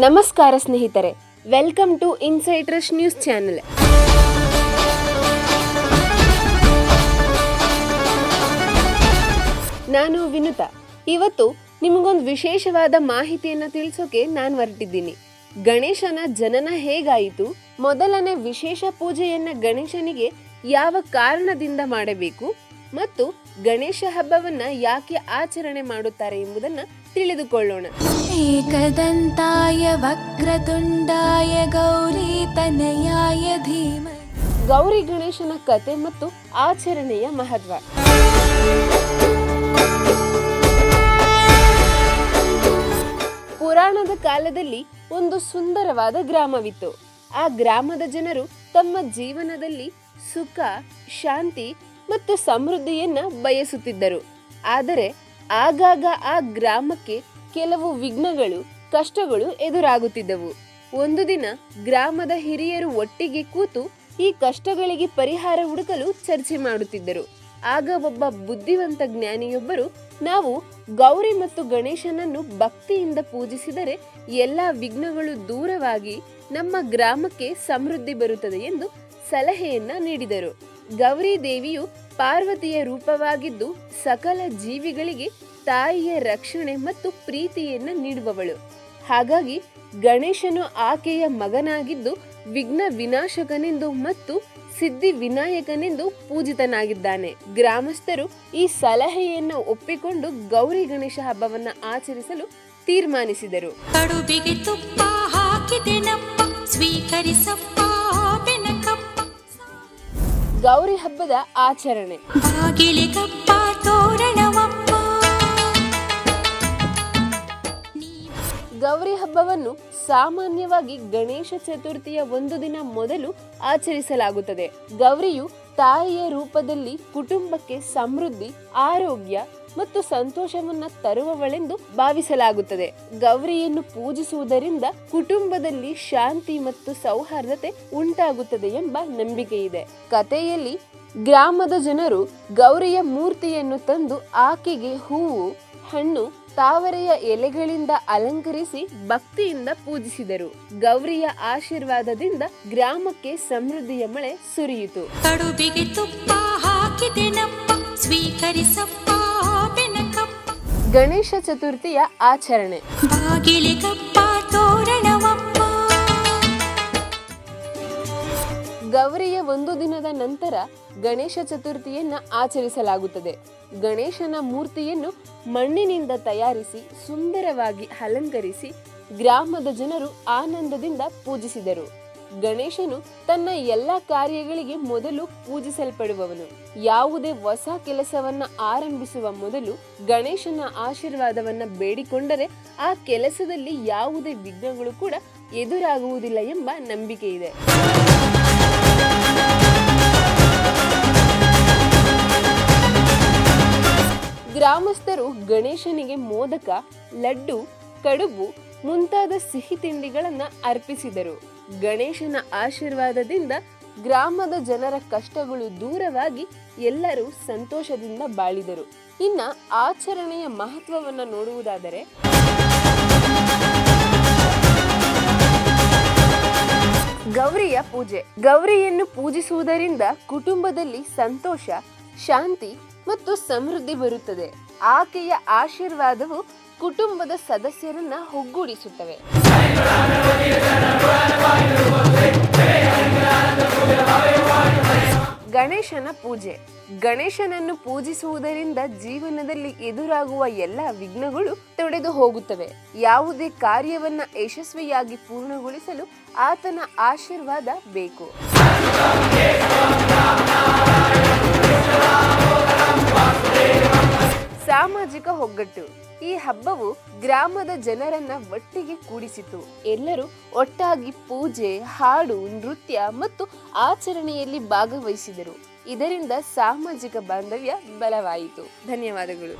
ನಮಸ್ಕಾರ ಸ್ನೇಹಿತರೆ, welcome to inside rush news channel. ನಾನು ವಿನುತಾ. ಇವತ್ತು ನಿಮಗೊಂದು ವಿಶೇಷವಾದ ಮಾಹಿತಿಯನ್ನು ತಿಳಿಸೋಕೆ ನಾನು ಹೊರಟಿದ್ದೀನಿ. ಗಣೇಶನ ಜನನ ಹೇಗಾಯಿತು, ಮೊದಲನೇ ವಿಶೇಷ ಪೂಜೆಯನ್ನ ಗಣೇಶನಿಗೆ ಯಾವ ಕಾರಣದಿಂದ ಮಾಡಬೇಕು ಮತ್ತು ಗಣೇಶ ಹಬ್ಬವನ್ನ ಯಾಕೆ ಆಚರಣೆ ಮಾಡುತ್ತಾರೆ ಎಂಬುದನ್ನು ತಿಳಿದುಕೊಳ್ಳೋಣ. ಏಕದಂತಾಯ ವಕ್ರತುಂಡಾಯ ಗೌರಿ ತನಯಾಯ ಧೀಮಹಿ. ಗೌರಿ ಗಣೇಶನ ಕತೆ ಮತ್ತು ಆಚರಣೆಯ ಮಹತ್ವ. ಪುರಾಣದ ಕಾಲದಲ್ಲಿ ಒಂದು ಸುಂದರವಾದ ಗ್ರಾಮವಿತ್ತು. ಆ ಗ್ರಾಮದ ಜನರು ತಮ್ಮ ಜೀವನದಲ್ಲಿ ಸುಖ, ಶಾಂತಿ ಮತ್ತು ಸಮೃದ್ಧಿಯನ್ನ ಬಯಸುತ್ತಿದ್ದರು. ಆದರೆ ಆಗಾಗ ಆ ಗ್ರಾಮಕ್ಕೆ ಕೆಲವು ವಿಘ್ನಗಳು, ಕಷ್ಟಗಳು ಎದುರಾಗುತ್ತಿದ್ದವು. ಒಂದು ದಿನ ಗ್ರಾಮದ ಹಿರಿಯರು ಒಟ್ಟಿಗೆ ಕೂತು ಈ ಕಷ್ಟಗಳಿಗೆ ಪರಿಹಾರ ಹುಡುಕಲು ಚರ್ಚೆ ಮಾಡುತ್ತಿದ್ದರು. ಆಗ ಒಬ್ಬ ಬುದ್ಧಿವಂತ ಜ್ಞಾನಿಯೊಬ್ಬರು, ನಾವು ಗೌರಿ ಮತ್ತು ಗಣೇಶನನ್ನು ಭಕ್ತಿಯಿಂದ ಪೂಜಿಸಿದರೆ ಎಲ್ಲ ವಿಘ್ನಗಳು ದೂರವಾಗಿ ನಮ್ಮ ಗ್ರಾಮಕ್ಕೆ ಸಮೃದ್ಧಿ ಬರುತ್ತದೆ ಎಂದು ಸಲಹೆಯನ್ನ ನೀಡಿದರು. ಗೌರಿ ದೇವಿಯು ಪಾರ್ವತಿಯ ರೂಪವಾಗಿದ್ದು ಸಕಲ ಜೀವಿಗಳಿಗೆ ತಾಯಿಯ ರಕ್ಷಣೆ ಮತ್ತು ಪ್ರೀತಿಯನ್ನ ನೀಡುವವಳು. ಹಾಗಾಗಿ ಗಣೇಶನು ಆಕೆಯ ಮಗನಾಗಿದ್ದು ವಿಘ್ನ ವಿನಾಶಕನೆಂದು ಮತ್ತು ಸಿದ್ಧಿ ವಿನಾಯಕನೆಂದು ಪೂಜಿತನಾಗಿದ್ದಾನೆ. ಗ್ರಾಮಸ್ಥರು ಈ ಸಲಹೆಯನ್ನು ಒಪ್ಪಿಕೊಂಡು ಗೌರಿ ಗಣೇಶ ಹಬ್ಬವನ್ನ ಆಚರಿಸಲು ತೀರ್ಮಾನಿಸಿದರು. ಕಡುಬಿಗೆ ತುಪ್ಪ ಹಾಕಿದೆನಪ್ಪ, ಸ್ವೀಕರಿಸಪ್ಪ ಬೆನಕಪ್ಪ. ಗೌರಿ ಹಬ್ಬದ ಆಚರಣೆ. ಬಾಗಿಲಿಗಪ್ಪ ತೋರಣವಪ್ಪ. ಗೌರಿ ಹಬ್ಬವನ್ನು ಸಾಮಾನ್ಯವಾಗಿ ಗಣೇಶ ಚತುರ್ಥಿಯ ಒಂದು ದಿನ ಮೊದಲು ಆಚರಿಸಲಾಗುತ್ತದೆ. ಗೌರಿಯು ತಾಯಿಯ ರೂಪದಲ್ಲಿ ಕುಟುಂಬಕ್ಕೆ ಸಮೃದ್ಧಿ, ಆರೋಗ್ಯ ಮತ್ತು ಸಂತೋಷವನ್ನ ತರುವವಳೆಂದು ಭಾವಿಸಲಾಗುತ್ತದೆ. ಗೌರಿಯನ್ನು ಪೂಜಿಸುವುದರಿಂದ ಕುಟುಂಬದಲ್ಲಿ ಶಾಂತಿ ಮತ್ತು ಸೌಹಾರ್ದತೆ ಉಂಟಾಗುತ್ತದೆ ಎಂಬ ನಂಬಿಕೆ ಇದೆ. ಕಥೆಯಲ್ಲಿ ಗ್ರಾಮದ ಜನರು ಗೌರಿಯ ಮೂರ್ತಿಯನ್ನು ತಂದು ಆಕೆಗೆ ಹೂವು, ಹಣ್ಣು, ತಾವರೆಯ ಎಲೆಗಳಿಂದ ಅಲಂಕರಿಸಿ ಭಕ್ತಿಯಿಂದ ಪೂಜಿಸಿದರು. ಗೌರಿಯ ಆಶೀರ್ವಾದದಿಂದ ಗ್ರಾಮಕ್ಕೆ ಸಮೃದ್ಧಿಯ ಮಳೆ ಸುರಿಯಿತು. ಕಡುಬಿಗೆ ತುಪ್ಪ ಹಾಕಿದೆನಪ್ಪ, ಸ್ವೀಕರಿಸಪ್ಪ ಬೆನಕಪ್ಪ. ಗಣೇಶ ಚತುರ್ಥಿಯ ಆಚರಣೆ. ಬಾಗಿಲಿಗಪ್ಪ ತೋರಣವಪ್ಪ. ಗೌರಿಯ ಒಂದು ದಿನದ ನಂತರ ಗಣೇಶ ಚತುರ್ಥಿಯನ್ನ ಆಚರಿಸಲಾಗುತ್ತದೆ. ಗಣೇಶನ ಮೂರ್ತಿಯನ್ನು ಮಣ್ಣಿನಿಂದ ತಯಾರಿಸಿ ಸುಂದರವಾಗಿ ಅಲಂಕರಿಸಿ ಗ್ರಾಮದ ಜನರು ಆನಂದದಿಂದ ಪೂಜಿಸಿದರು. ಗಣೇಶನು ತನ್ನ ಎಲ್ಲ ಕಾರ್ಯಗಳಿಗೆ ಮೊದಲು ಪೂಜಿಸಲ್ಪಡುವವನು. ಯಾವುದೇ ಹೊಸ ಕೆಲಸವನ್ನ ಆರಂಭಿಸುವ ಮೊದಲು ಗಣೇಶನ ಆಶೀರ್ವಾದವನ್ನ ಬೇಡಿಕೊಂಡರೆ ಆ ಕೆಲಸದಲ್ಲಿ ಯಾವುದೇ ವಿಘ್ನಗಳು ಕೂಡ ಎದುರಾಗುವುದಿಲ್ಲ ಎಂಬ ನಂಬಿಕೆ ಇದೆ. ಗ್ರಾಮಸ್ಥರು ಗಣೇಶನಿಗೆ ಮೋದಕ, ಲಡ್ಡು, ಕಡುಬು ಮುಂತಾದ ಸಿಹಿ ತಿಂಡಿಗಳನ್ನ ಅರ್ಪಿಸಿದರು. ಗಣೇಶನ ಆಶೀರ್ವಾದದಿಂದ ಗ್ರಾಮದ ಜನರ ಕಷ್ಟಗಳು ದೂರವಾಗಿ ಎಲ್ಲರೂ ಸಂತೋಷದಿಂದ ಬಾಳಿದರು. ಇನ್ನ ಆಚರಣೆಯ ಮಹತ್ವವನ್ನ ನೋಡುವುದಾದರೆ, ಗೌರಿಯ ಪೂಜೆ. ಗೌರಿಯನ್ನು ಪೂಜಿಸುವುದರಿಂದ ಕುಟುಂಬದಲ್ಲಿ ಸಂತೋಷ, ಶಾಂತಿ ಮತ್ತು ಸಮೃದ್ಧಿ ಬರುತ್ತದೆ. ಆಕೆಯ ಆಶೀರ್ವಾದವು ಕುಟುಂಬದ ಸದಸ್ಯರನ್ನ ಒಗ್ಗೂಡಿಸುತ್ತವೆ. ಗಣೇಶನ ಪೂಜೆ. ಗಣೇಶನನ್ನು ಪೂಜಿಸುವುದರಿಂದ ಜೀವನದಲ್ಲಿ ಎದುರಾಗುವ ಎಲ್ಲ ವಿಘ್ನಗಳು ತೊಡೆದು ಹೋಗುತ್ತವೆ. ಯಾವುದೇ ಕಾರ್ಯವನ್ನ ಯಶಸ್ವಿಯಾಗಿ ಪೂರ್ಣಗೊಳಿಸಲು ಆತನ ಆಶೀರ್ವಾದ ಬೇಕು. ಸಾಮಾಜಿಕ ಒಗ್ಗಟ್ಟು. ಈ ಹಬ್ಬವು ಗ್ರಾಮದ ಜನರನ್ನ ಒಟ್ಟಿಗೆ ಕೂಡಿಸಿತು. ಎಲ್ಲರೂ ಒಟ್ಟಾಗಿ ಪೂಜೆ, ಹಾಡು, ನೃತ್ಯ ಮತ್ತು ಆಚರಣೆಯಲ್ಲಿ ಭಾಗವಹಿಸಿದರು. ಇದರಿಂದ ಸಾಮಾಜಿಕ ಬಾಂಧವ್ಯ ಬಲವಾಯಿತು. ಧನ್ಯವಾದಗಳು.